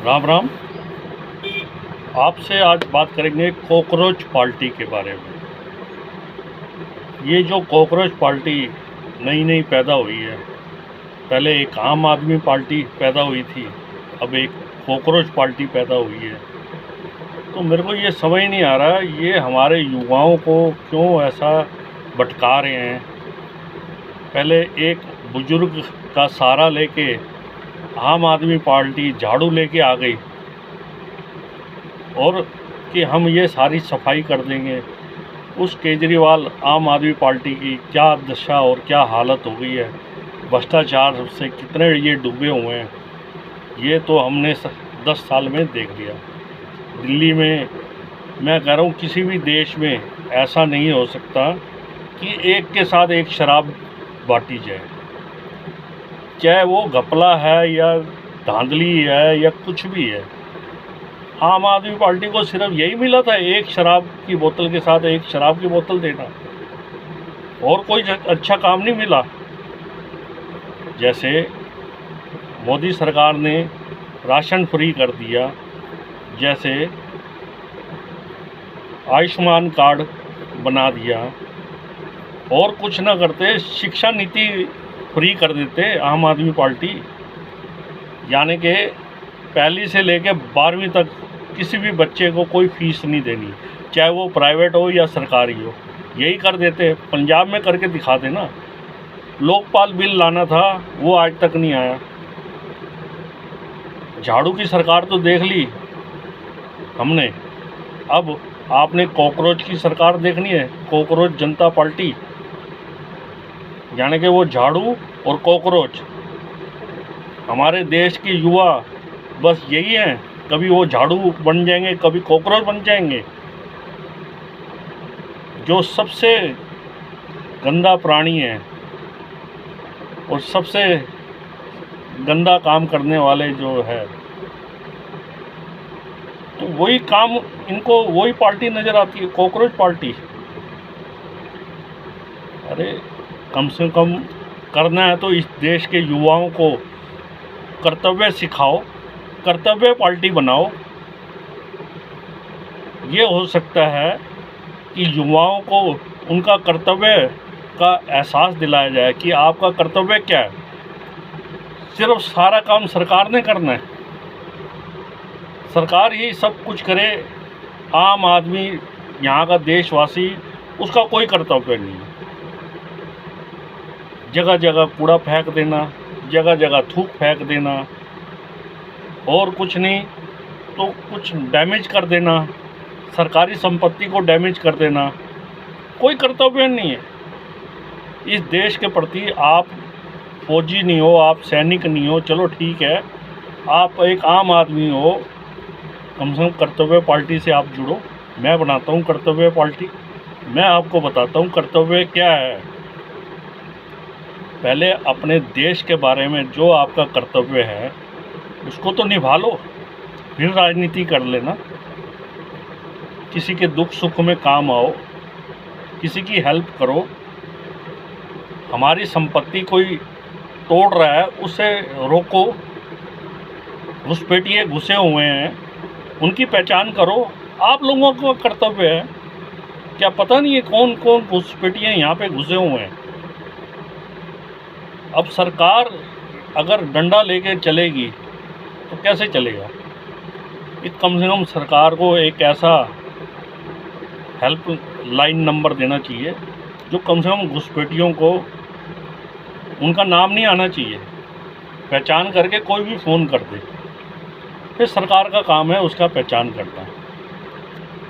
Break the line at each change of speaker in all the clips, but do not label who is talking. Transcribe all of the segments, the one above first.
राम राम। आपसे आज बात करेंगे कॉकरोच पार्टी के बारे में। ये जो कॉकरोच पार्टी नई नई पैदा हुई है, पहले एक आम आदमी पार्टी पैदा हुई थी, अब एक कॉकरोच पार्टी पैदा हुई है। तो मेरे को ये समझ नहीं आ रहा ये हमारे युवाओं को क्यों ऐसा भटका रहे हैं। पहले एक बुजुर्ग का सहारा लेके आम आदमी पार्टी झाड़ू लेके आ गई और कि हम ये सारी सफाई कर देंगे। उस केजरीवाल आम आदमी पार्टी की क्या दशा और क्या हालत हो गई है, भ्रष्टाचार से कितने ये डूबे हुए हैं, ये तो हमने 10 साल में देख लिया। दिल्ली में मैं कह रहा हूँ किसी भी देश में ऐसा नहीं हो सकता कि एक के साथ एक शराब बांटी जाए, चाहे वो घपला है या धांधली है या कुछ भी है। आम आदमी पार्टी को सिर्फ यही मिला था, एक शराब की बोतल के साथ एक शराब की बोतल देना, और कोई अच्छा काम नहीं मिला। जैसे मोदी सरकार ने राशन फ्री कर दिया, जैसे आयुष्मान कार्ड बना दिया, और कुछ ना करते शिक्षा नीति फ्री कर देते आम आदमी पार्टी, यानी कि पहली से लेकर 12वीं तक किसी भी बच्चे को कोई फीस नहीं देनी, चाहे वो प्राइवेट हो या सरकारी हो। यही कर देते, पंजाब में करके दिखा देना। लोकपाल बिल लाना था, वो आज तक नहीं आया। झाड़ू की सरकार तो देख ली हमने, अब आपने कॉकरोच की सरकार देखनी है, कॉकरोच जनता पार्टी, यानी कि वो झाड़ू और कॉकरोच। हमारे देश के युवा बस यही हैं, कभी वो झाड़ू बन जाएंगे, कभी कॉकरोच बन जाएंगे। जो सबसे गंदा प्राणी है और सबसे गंदा काम करने वाले जो है, तो वही काम इनको, वही पार्टी नज़र आती है, कॉकरोच पार्टी। अरे कम से कम करना है तो इस देश के युवाओं को कर्तव्य सिखाओ, कर्तव्य पार्टी बनाओ। ये हो सकता है कि युवाओं को उनका कर्तव्य का एहसास दिलाया जाए कि आपका कर्तव्य क्या है। सिर्फ सारा काम सरकार ने करना है, सरकार ही सब कुछ करे, आम आदमी यहाँ का देशवासी उसका कोई कर्तव्य नहीं है। जगह जगह कूड़ा फेंक देना, जगह जगह थूक फेंक देना, और कुछ नहीं तो कुछ डैमेज कर देना, सरकारी संपत्ति को डैमेज कर देना, कोई कर्तव्य नहीं है इस देश के प्रति। आप फौजी नहीं हो, आप सैनिक नहीं हो, चलो ठीक है, आप एक आम आदमी हो, कम से कम कर्तव्य पार्टी से आप जुड़ो। मैं बनाता हूँ कर्तव्य पार्टी, मैं आपको बताता हूँ कर्तव्य क्या है। पहले अपने देश के बारे में जो आपका कर्तव्य है उसको तो निभा लो, फिर राजनीति कर लेना। किसी के दुख सुख में काम आओ, किसी की हेल्प करो। हमारी संपत्ति कोई तोड़ रहा है उसे रोको, घुसपैठिए घुसे हुए हैं उनकी पहचान करो। आप लोगों का कर्तव्य है, क्या पता नहीं है कौन कौन घुसपैठिए यहाँ पे घुसे हुए हैं। अब सरकार अगर डंडा लेके चलेगी तो कैसे चलेगा। कम से कम सरकार को एक ऐसा हेल्प लाइन नंबर देना चाहिए जो कम से कम घुसपैठियों को, उनका नाम नहीं आना चाहिए, पहचान करके कोई भी फ़ोन कर दे, फिर सरकार का काम है उसका पहचान करना।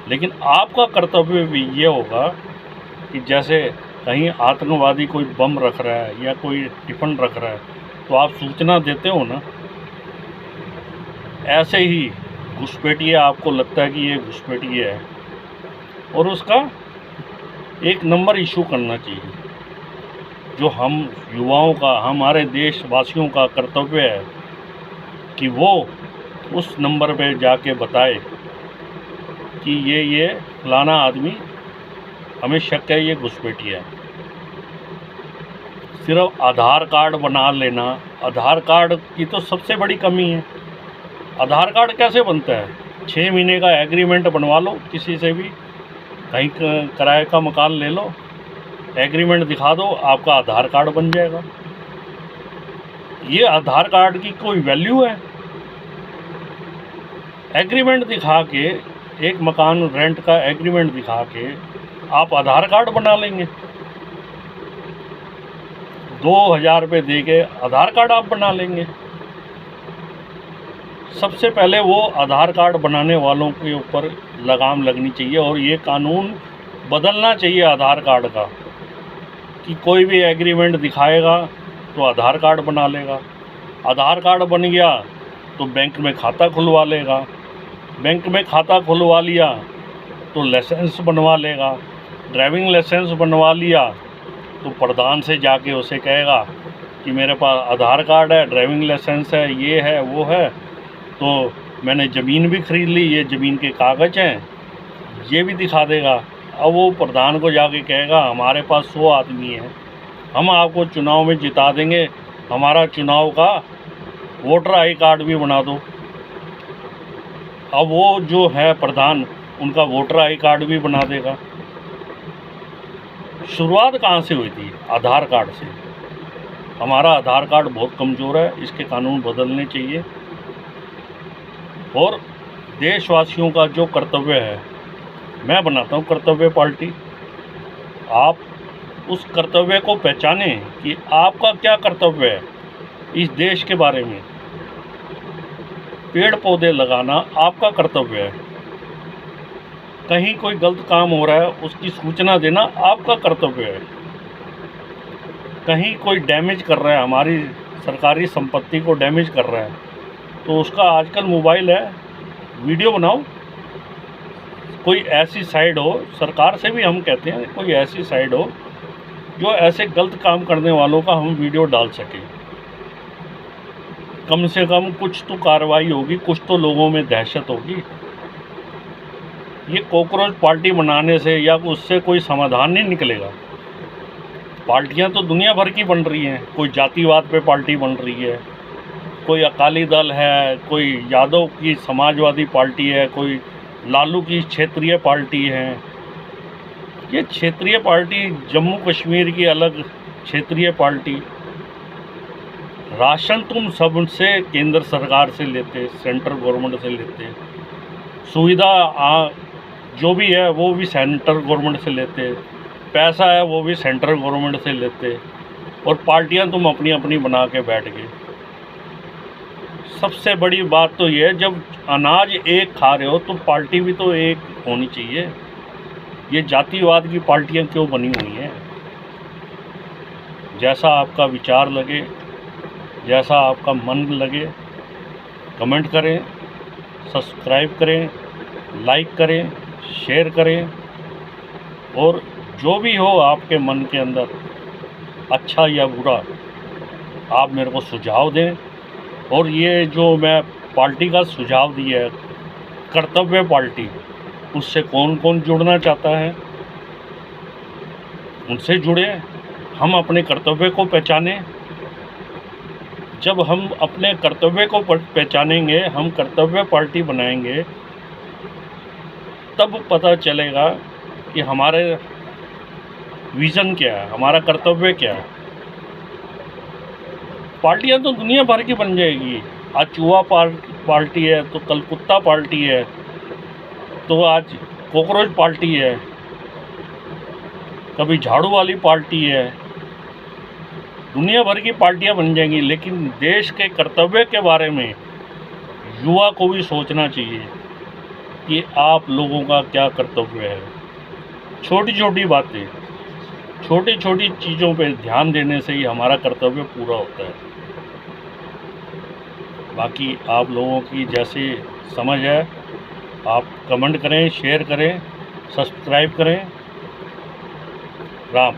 लेकिन आपका कर्तव्य भी ये होगा कि जैसे कहीं आतंकवादी कोई बम रख रहा है या कोई टिफ़िन रख रहा है तो आप सूचना देते हो ना। ऐसे ही घुसपैठिए, आपको लगता है कि ये घुसपैठिए है, और उसका एक नंबर इशू करना चाहिए। जो हम युवाओं का, हमारे देशवासियों का कर्तव्य है कि वो उस नंबर पे जाके बताए कि ये फलाना आदमी हमें शक है ये घुसपैठिया है। सिर्फ आधार कार्ड बना लेना, आधार कार्ड की तो सबसे बड़ी कमी है। आधार कार्ड कैसे बनता है? 6 महीने का एग्रीमेंट बनवा लो किसी से भी, कहीं किराए का मकान ले लो, एग्रीमेंट दिखा दो, आपका आधार कार्ड बन जाएगा। ये आधार कार्ड की कोई वैल्यू है? एग्रीमेंट दिखा के, एक मकान रेंट का एग्रीमेंट दिखा के आप आधार कार्ड बना लेंगे? 2000 रुपये दे के आधार कार्ड आप बना लेंगे? सबसे पहले वो आधार कार्ड बनाने वालों के ऊपर लगाम लगनी चाहिए और ये कानून बदलना चाहिए आधार कार्ड का, कि कोई भी एग्रीमेंट दिखाएगा तो आधार कार्ड बना लेगा। आधार कार्ड बन गया तो बैंक में खाता खुलवा लेगा, बैंक में खाता खुलवा लिया तो लाइसेंस बनवा लेगा, ड्राइविंग लाइसेंस बनवा लिया तो प्रधान से जाके उसे कहेगा कि मेरे पास आधार कार्ड है, ड्राइविंग लाइसेंस है, ये है, वो है, तो मैंने ज़मीन भी खरीद ली, ये ज़मीन के कागज़ हैं, ये भी दिखा देगा। अब वो प्रधान को जाके कहेगा हमारे पास 100 आदमी हैं, हम आपको चुनाव में जिता देंगे, हमारा चुनाव का वोटर आई कार्ड भी बना दो। अब वो जो है प्रधान, उनका वोटर आई कार्ड भी बना देगा। शुरुआत कहाँ से हुई थी? आधार कार्ड से। हमारा आधार कार्ड बहुत कमज़ोर है, इसके कानून बदलने चाहिए। और देशवासियों का जो कर्तव्य है, मैं बनाता हूँ कर्तव्य पार्टी, आप उस कर्तव्य को पहचानें कि आपका क्या कर्तव्य है इस देश के बारे में। पेड़ पौधे लगाना आपका कर्तव्य है, कहीं कोई गलत काम हो रहा है उसकी सूचना देना आपका कर्तव्य है, कहीं कोई डैमेज कर रहा है, हमारी सरकारी संपत्ति को डैमेज कर रहा है, तो उसका आजकल मोबाइल है, वीडियो बनाओ। कोई ऐसी साइड हो, सरकार से भी हम कहते हैं कोई ऐसी साइड हो जो ऐसे गलत काम करने वालों का हम वीडियो डाल सकें। कम से कम कुछ तो कार्रवाई होगी, कुछ तो लोगों में दहशत होगी। ये कॉकरोच पार्टी बनाने से या उससे कोई समाधान नहीं निकलेगा। पार्टियां तो दुनिया भर की बन रही हैं, कोई जातिवाद पे पार्टी बन रही है, कोई अकाली दल है, कोई यादव की समाजवादी पार्टी है, कोई लालू की क्षेत्रीय पार्टी है। ये क्षेत्रीय पार्टी, जम्मू कश्मीर की अलग क्षेत्रीय पार्टी। राशन तुम सबसे केंद्र सरकार से लेते, सेंट्रल गवर्नमेंट से लेते, सुविधा जो भी है वो भी सेंट्रल गवर्नमेंट से लेते, पैसा है वो भी सेंट्रल गवर्नमेंट से लेते, और पार्टियां तुम अपनी अपनी बना के बैठ गए। सबसे बड़ी बात तो ये है, जब अनाज एक खा रहे हो तो पार्टी भी तो एक होनी चाहिए। ये जातिवाद की पार्टियां क्यों बनी हुई हैं? जैसा आपका विचार लगे, जैसा आपका मन लगे, कमेंट करें, सब्सक्राइब करें, लाइक करें, शेयर करें, और जो भी हो आपके मन के अंदर, अच्छा या बुरा, आप मेरे को सुझाव दें। और ये जो मैं पार्टी का सुझाव दिया है, कर्तव्य पार्टी, उससे कौन कौन जुड़ना चाहता है उनसे जुड़े। हम अपने कर्तव्य को पहचानें। जब हम अपने कर्तव्य को पहचानेंगे, हम कर्तव्य पार्टी बनाएंगे, तब पता चलेगा कि हमारे विज़न क्या है, हमारा कर्तव्य क्या है। पार्टियां तो दुनिया भर की बन जाएगी। आज चूहा पार्टी है, तो कल कुत्ता पार्टी है, तो आज कॉकरोच पार्टी है, कभी झाड़ू वाली पार्टी है। दुनिया भर की पार्टियां बन जाएंगी, लेकिन देश के कर्तव्य के बारे में युवा को भी सोचना चाहिए कि आप लोगों का क्या कर्तव्य है। छोटी छोटी बातें, छोटी छोटी चीज़ों पे ध्यान देने से ही हमारा कर्तव्य पूरा होता है। बाकी आप लोगों की जैसी समझ है, आप कमेंट करें, शेयर करें, सब्सक्राइब करें। राम।